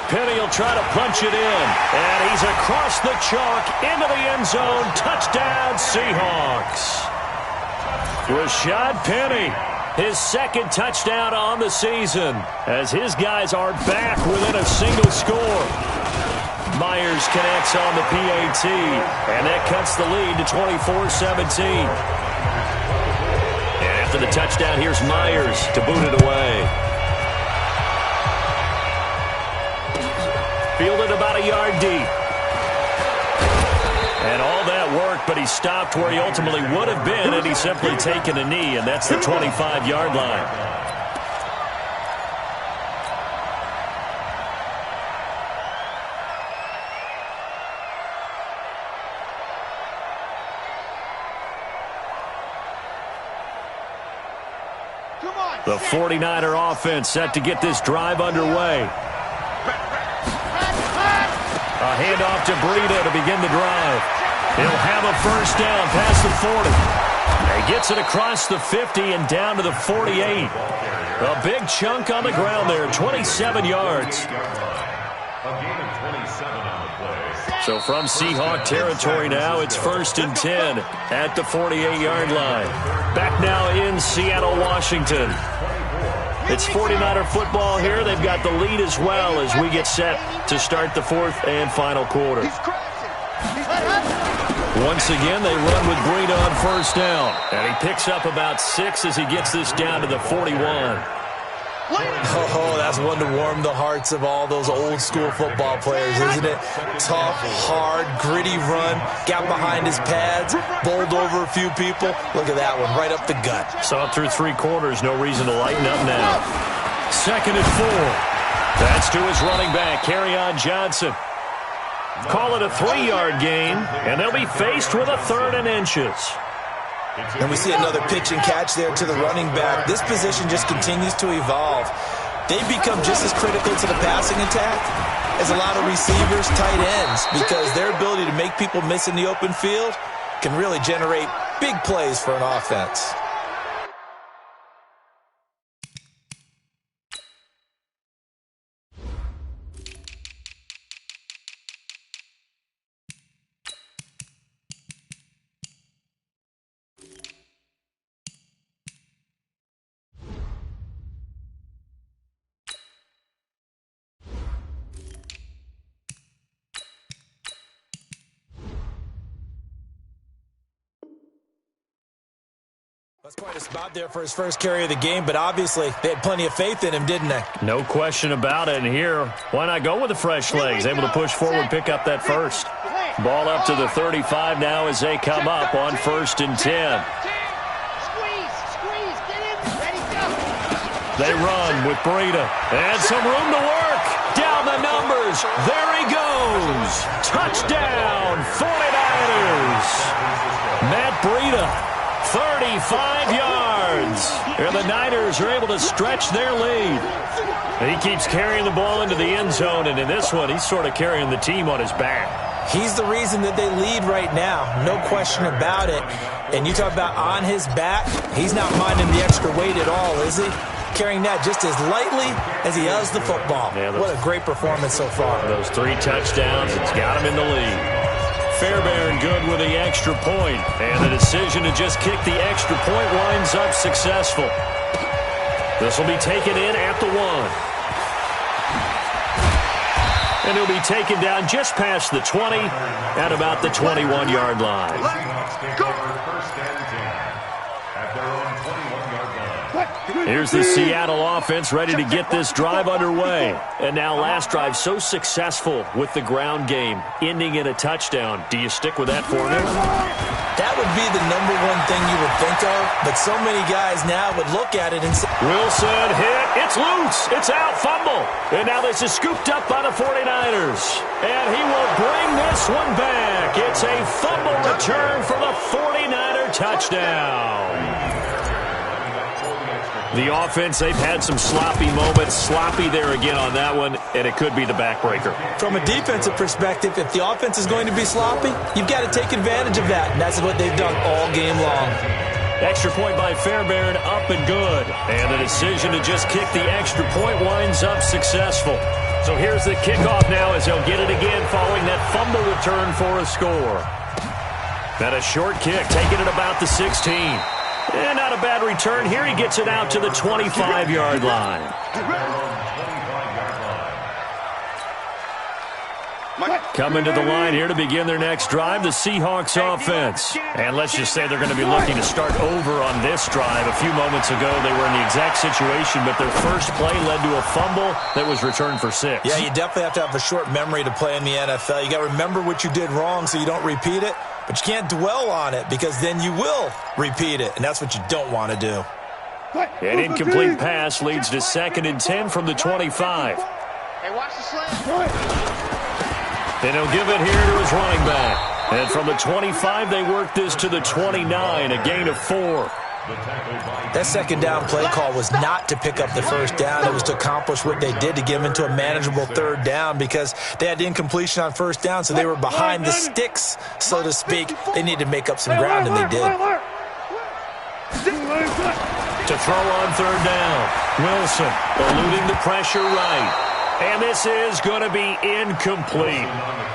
Penny will try to punch it in, and he's across the chalk into the end zone. Touchdown, Seahawks. Rashad Penny, his 2nd touchdown on the season, as his guys are back within a single score. Myers connects on the PAT, and that cuts the lead to 24-17. And after the touchdown, here's Myers to boot it away. Fielded about a yard deep. And all that work, but he stopped where he ultimately would have been had he simply taken a knee, and that's the 25-yard line. The 49er offense set to get this drive underway. A handoff to Breida to begin the drive. He'll have a first down past the 40. He gets it across the 50 and down to the 48. A big chunk on the ground there, 27 yards. So from Seahawk territory now, it's 1st and 10 at the 48-yard line. Back now in Seattle, Washington. It's 49er football here. They've got the lead as well as we get set to start the 4th and final quarter. Once again, they run with Breida on first down. And he picks up about 6 as he gets this down to the 41. Oh, that's one to warm the hearts of all those old-school football players, isn't it? Tough, hard, gritty run, got behind his pads, bowled over a few people. Look at that one, right up the gut. Saw it through 3 quarters, no reason to lighten up now. 2nd and 4. That's to his running back, Kerryon Johnson. Call it a 3-yard gain, and they'll be faced with a 3rd and inches. And we see another pitch and catch there to the running back. This position just continues to evolve. They've become just as critical to the passing attack as a lot of receivers, tight ends, because their ability to make people miss in the open field can really generate big plays for an offense. That's quite a spot there for his first carry of the game, but obviously they had plenty of faith in him, didn't they? No question about it. And here, why not go with the fresh legs? Able to push forward, pick up that first. Ball up to the 35 now as they come up on 1st and 10. They run with Breida. And some room to work. Down the numbers. There he goes. Touchdown, 49ers. Matt Breida. 35 yards. And the Niners are able to stretch their lead. He keeps carrying the ball into the end zone, and in this one, he's sort of carrying the team on his back. He's the reason that they lead right now, no question about it. And you talk about on his back, he's not minding the extra weight at all, is he? Carrying that just as lightly as he does the football. Yeah, what a great performance so far. Those 3 touchdowns, it's got him in the lead. Fairbairn good with the extra point, and the decision to just kick the extra point winds up successful. This will be taken in at the 1. And he'll be taken down just past the 20 at about the 21-yard line. Here's the Seattle offense ready to get this drive underway. And now last drive so successful with the ground game, ending in a touchdown. Do you stick with that formula? That would be the number one thing you would think of, but so many guys now would look at it and say, Wilson hit. It's loose. It's out. Fumble. And now this is scooped up by the 49ers. And he will bring this one back. It's a fumble return for the 49er touchdown. The offense, they've had some sloppy moments. Sloppy there again on that one, and it could be the backbreaker. From a defensive perspective, if the offense is going to be sloppy, you've got to take advantage of that, and that's what they've done all game long. Extra point by Fairbairn, up and good. And the decision to just kick the extra point winds up successful. So here's the kickoff now as they'll get it again following that fumble return for a score. Then a short kick, taking it about the 16. And not a bad return here. He gets it out to the 25-yard line. Coming to the line here to begin their next drive, the Seahawks offense. And let's just say they're going to be looking to start over on this drive. A few moments ago, they were in the exact situation, but their first play led to a fumble that was returned for 6. Yeah, you definitely have to have a short memory to play in the NFL. You got to remember what you did wrong so you don't repeat it. But you can't dwell on it because then you will repeat it, and that's what you don't want to do. An incomplete pass leads to 2nd and 10 from the 25. Hey, watch the slant. And he'll give it here to his running back. And from the 25, they work this to the 29, a gain of 4. That second down play call was not to pick up the first down. It was to accomplish what they did, to get them into a manageable third down, because they had incompletion on first down, so they were behind the sticks, so to speak. They needed to make up some ground, and they did. To throw on third down, Wilson eluding the pressure right. And this is going to be incomplete.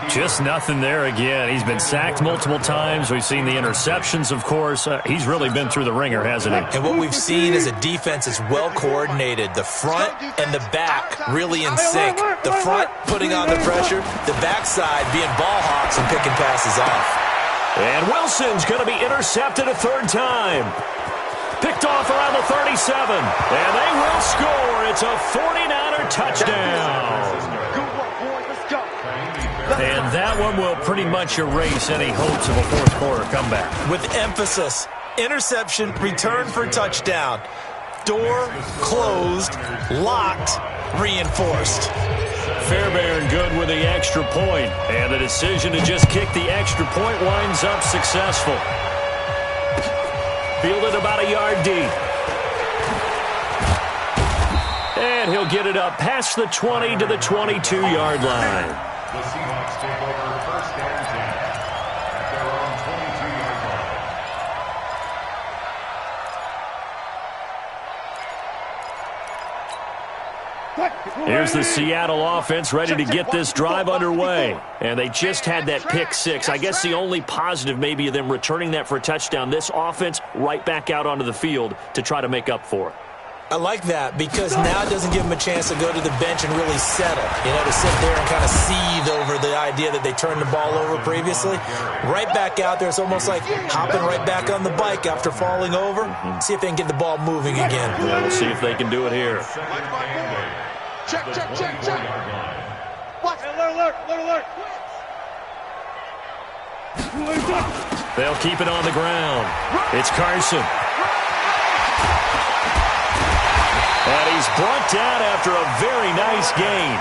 Just nothing there again. He's been sacked multiple times. We've seen the interceptions, of course. He's really been through the ringer, hasn't he? And what we've seen is a defense that's well coordinated. The front and the back really in sync. The front putting on the pressure, the backside being ball hawks and picking passes off. And Wilson's going to be intercepted a third time. Picked off around the 37. And they will score. It's a 49er touchdown. And that one will pretty much erase any hopes of a fourth quarter comeback. With emphasis, interception, return for touchdown. Door closed, locked, reinforced. Fairbairn good with the extra point. And the decision to just kick the extra point winds up successful. Fielded about a yard deep. And he'll get it up past the 20 to the 22-yard line. The Seahawks take over first and 10 at their own 22-yard line. Here's the Seattle offense ready to get this drive underway. And they just had that pick six. I guess the only positive maybe of them returning that for a touchdown. This offense right back out onto the field to try to make up for it. I like that, because now it doesn't give them a chance to go to the bench and really settle. You know, to sit there and kind of seethe over the idea that they turned the ball over previously. Right back out there. It's almost like hopping right back on the bike after falling over. See if they can get the ball moving again. Yeah, we'll see if they can do it here. Check. What? Alert. They'll keep it on the ground. It's Carson. And he's brought down after a very nice gain.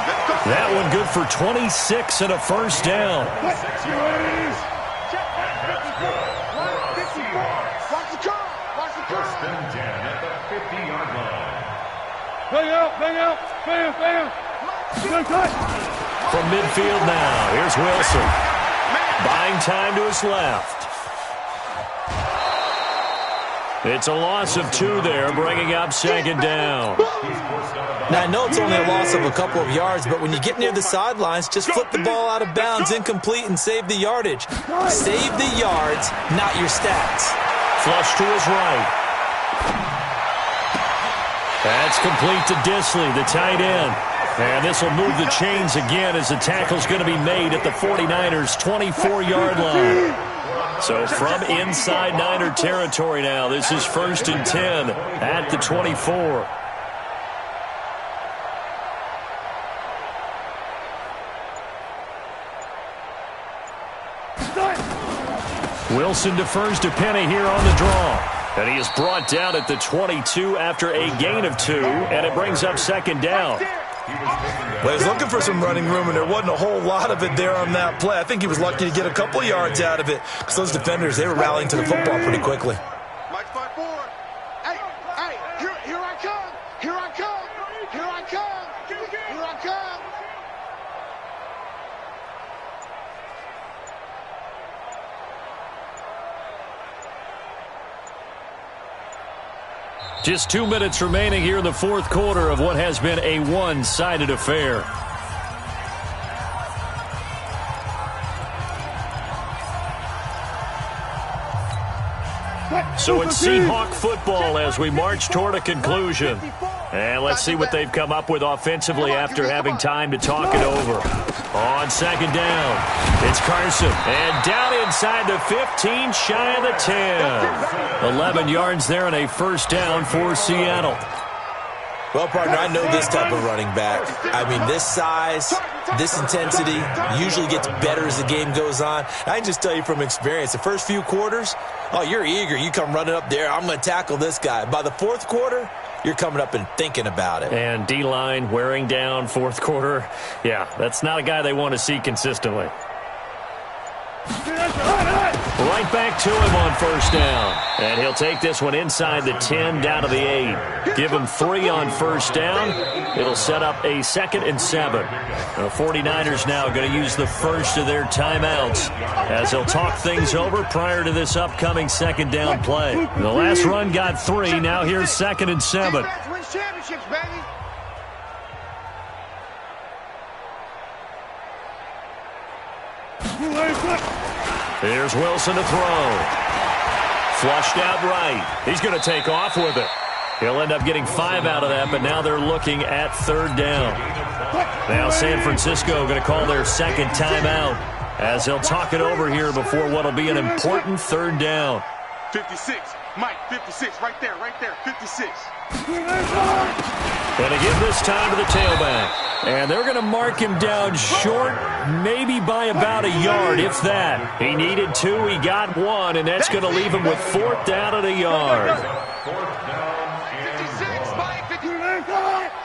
That one good for 26 and a first down. Watch the car. First and 10 at the 50-yard line. Bang out. From midfield now, here's Wilson. Buying time to his left. It's a loss of 2 there, bringing up second down. Now, I know it's only a loss of a couple of yards, but when you get near the sidelines, just flip the ball out of bounds, incomplete, and save the yardage. Save the yards, not your stats. Flush to his right. That's complete to Disley, the tight end. And this will move the chains again as the tackle's going to be made at the 49ers' 24-yard line. So from inside Niner territory now, this is first and 10 at the 24. Wilson defers to Penny here on the draw. And he is brought down at the 22 after a gain of 2, and it brings up second down. Well, he was looking for some running room, and there wasn't a whole lot of it there on that play. I think he was lucky to get a couple of yards out of it, because those defenders, they were rallying to the football pretty quickly. Mike 5-4. Hey, here I come. Just 2 minutes remaining here in the fourth quarter of what has been a one-sided affair. So it's Seahawk football as we march toward a conclusion. And let's see what they've come up with offensively after having time to talk it over. On second down, it's Carson. And down inside the 15, shy of the 10. 11 yards there and a first down for Seattle. Well, partner, I know this type of running back. I mean, this size, this intensity usually gets better as the game goes on. I can just tell you from experience, the first few quarters, oh, you're eager. You come running up there, I'm going to tackle this guy. By the fourth quarter, you're coming up and thinking about it. And D-line wearing down fourth quarter. Yeah, that's not a guy they want to see consistently. Right back to him on first down. And he'll take this one inside the 10 down to the 8. Give him 3 on first down. It'll set up a 2nd and 7. The 49ers now going to use the first of their timeouts as they'll talk things over prior to this upcoming 2nd down play. The last run got 3. Now here's 2nd and 7. Defense wins championships, baby. Here's Wilson to throw. Flushed out right. He's going to take off with it. He'll end up getting 5 out of that, but now they're looking at 3rd down. Now San Francisco going to call their 2nd timeout as they'll talk it over here before what will be an important 3rd down. 56. Mike, 56. Right there, 56. Going to give this time to the tailback. And they're going to mark him down short, maybe by about a yard, if that. He needed 2, he got 1, and that's going to leave him with 4th down at a yard. 56, Mike, 56.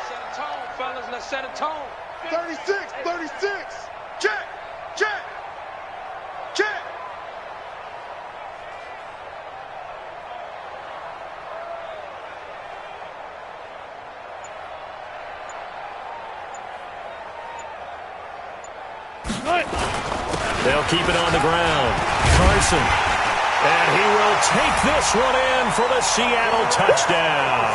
Set a tone, fellas, let's set a tone. 36, 36. Check, check, check. They'll keep it on the ground. Carson. And he will take this one in for the Seattle touchdown.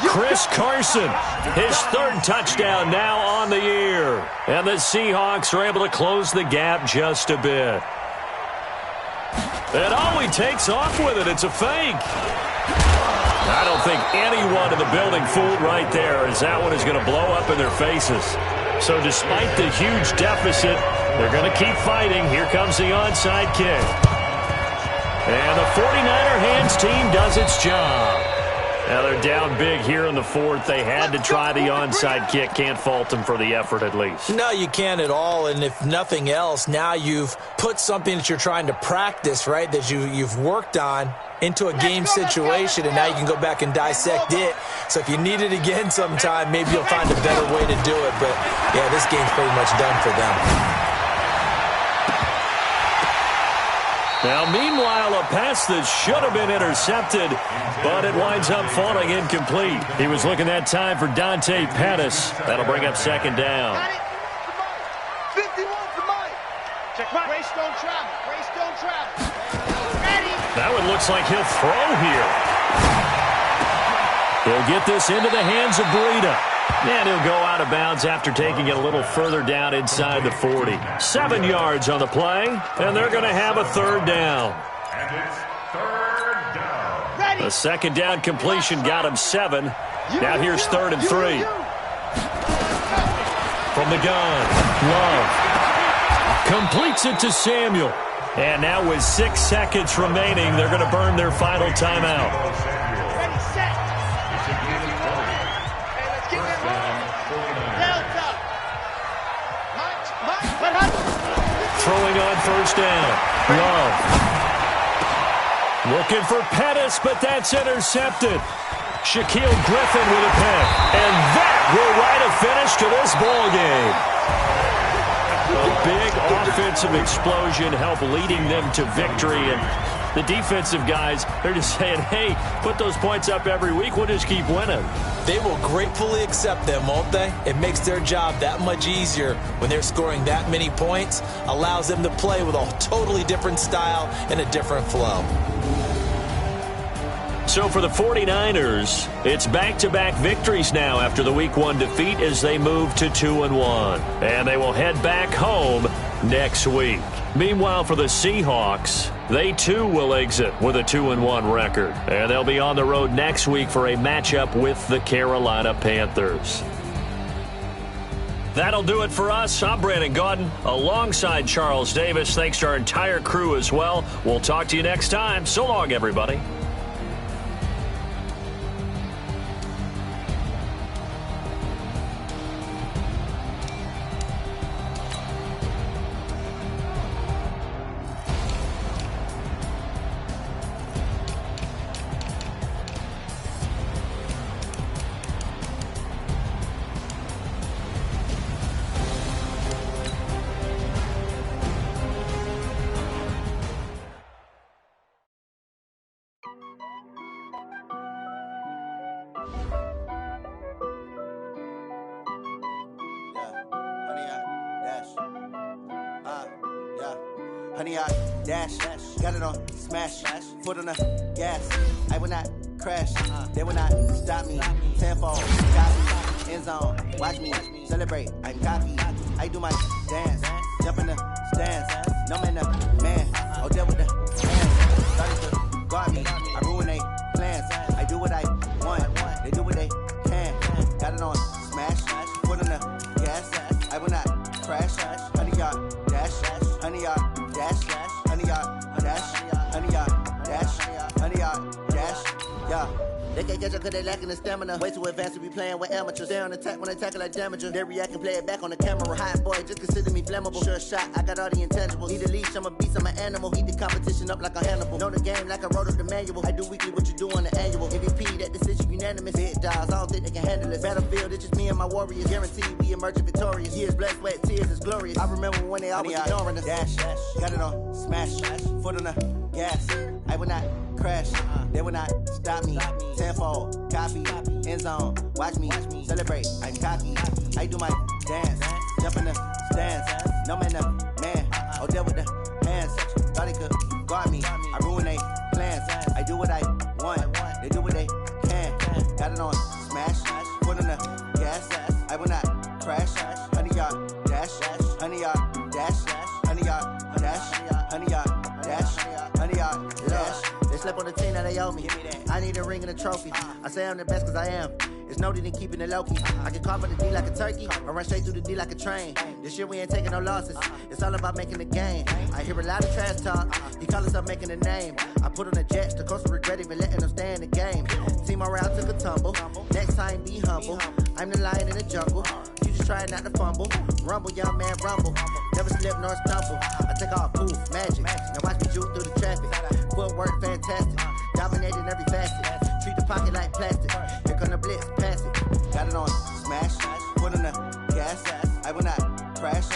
Chris Carson, his 3rd touchdown now on the year. And the Seahawks are able to close the gap just a bit. And oh, he takes off with it. It's a fake. I don't think anyone in the building fooled right there, as that one is going to blow up in their faces. So despite the huge deficit, they're going to keep fighting. Here comes the onside kick. And the 49er hands team does its job. Now they're down big here in the 4th. They had to try the onside kick. Can't fault them for the effort at least. No, you can't at all. And if nothing else, now you've put something that you're trying to practice, right, that you've worked on into a game situation, and now you can go back and dissect it. So if you need it again sometime, maybe you'll find a better way to do it. But, yeah, this game's pretty much done for them. Now, meanwhile, a pass that should have been intercepted, but it winds up falling incomplete. He was looking that time for Dante Pettis. That'll bring up 2nd down. 51 for Mike. Check Mike. Race don't travel. Race don't travel. Ready. That one looks like he'll throw here. He'll get this into the hands of Breida. And he'll go out of bounds after taking it a little further down inside the 40. 7 yards on the play, and they're going to have a 3rd down. And it's 3rd down. The 2nd down completion got him 7. Now here's 3rd and 3. From the gun, Love completes it to Samuel. And now with 6 seconds remaining, they're going to burn their final timeout. Throwing on first down. Love. Looking for Pettis, but that's intercepted. Shaquille Griffin with a pick. And that will write a finish to this ball game. A big offensive explosion helped leading them to victory. And the defensive guys, they're just saying, hey, put those points up every week. We'll just keep winning. They will gratefully accept them, won't they? It makes their job that much easier when they're scoring that many points. Allows them to play with a totally different style and a different flow. So for the 49ers, it's back-to-back victories now after the Week 1 defeat as they move to 2-1. And they will head back home next week. Meanwhile, for the Seahawks, they too will exit with a 2-1 record. And they'll be on the road next week for a matchup with the Carolina Panthers. That'll do it for us. I'm Brandon Gaudin alongside Charles Davis. Thanks to our entire crew as well. We'll talk to you next time. So long, everybody. 100 yard dash. Got it on smash. Foot on the gas. I will not crash. They will not stop me. Tenfold, copy. End zone. Watch me celebrate. I'm cocky. I do my dance. Jump in the stands. No man, man. Oh, there with the hands. Started to guard me. I ruin they plans. I do what I want. They do what they can. Got it on smash. Foot on the gas. I will not crash. 100 yard dash. 100 yard dash. 100 yard dash. 100 yard dash. 100 yard dash. Yeah. They can't catch up cause they lacking the stamina. Way too advanced to be playing with amateurs. Stay on attack when they tackle like damager. They react and play it back on the camera. Hot boy, just consider me flammable. Sure shot, I got all the intangibles. Need a leash, I'm a beast, I'm an animal. Heat the competition up like a Hannibal. Know the game like I wrote up the manual. I do weekly what you do on the annual. MVP, that decision unanimous. Big dogs, I don't think they can handle it. Battlefield, it's just me and my warriors. Guaranteed we emerging victorious. Years, blood, sweat, tears, it's glorious. I remember when they always ignoring us. Dash, got it on smash. Foot on the gas. I will not crash. They will not stop me. Tenfold, copy, end zone. Watch me celebrate. I'm cocky. I do my dance. Jump in the stands. No man, man. Oh, there with the hands. Thought they could guard me. I ruin they plans. I do what I want. They do what they can. Got it on smash. Foot on the gas. I will not crash. 100 yard dash. 100 yard dash. 100 yard dash. 100 yard dash. 100 yard dash. They slept on the team that they owe me. I need a ring and a trophy. I say I'm the best cause I am. It's noted in keeping it low-key. I can carve on the D like a turkey, or run straight through the D like a train. This year we ain't taking no losses. It's all about making the game. I hear a lot of trash talk. He call us up making a name. I put on the Jets, the coach will regret even letting them stay in the game. Team morale took a tumble. Next time be humble. I'm the lion in the jungle. You just try not to fumble. Rumble, young man, rumble. Never slip nor stumble. I take off, poof, magic. Now watch me juke through the traffic. Footwork fantastic. Dominating every facet. Treat the pocket like plastic. Here come the blitz, pass it. Got it on smash. Foot on the gas. I will not crash.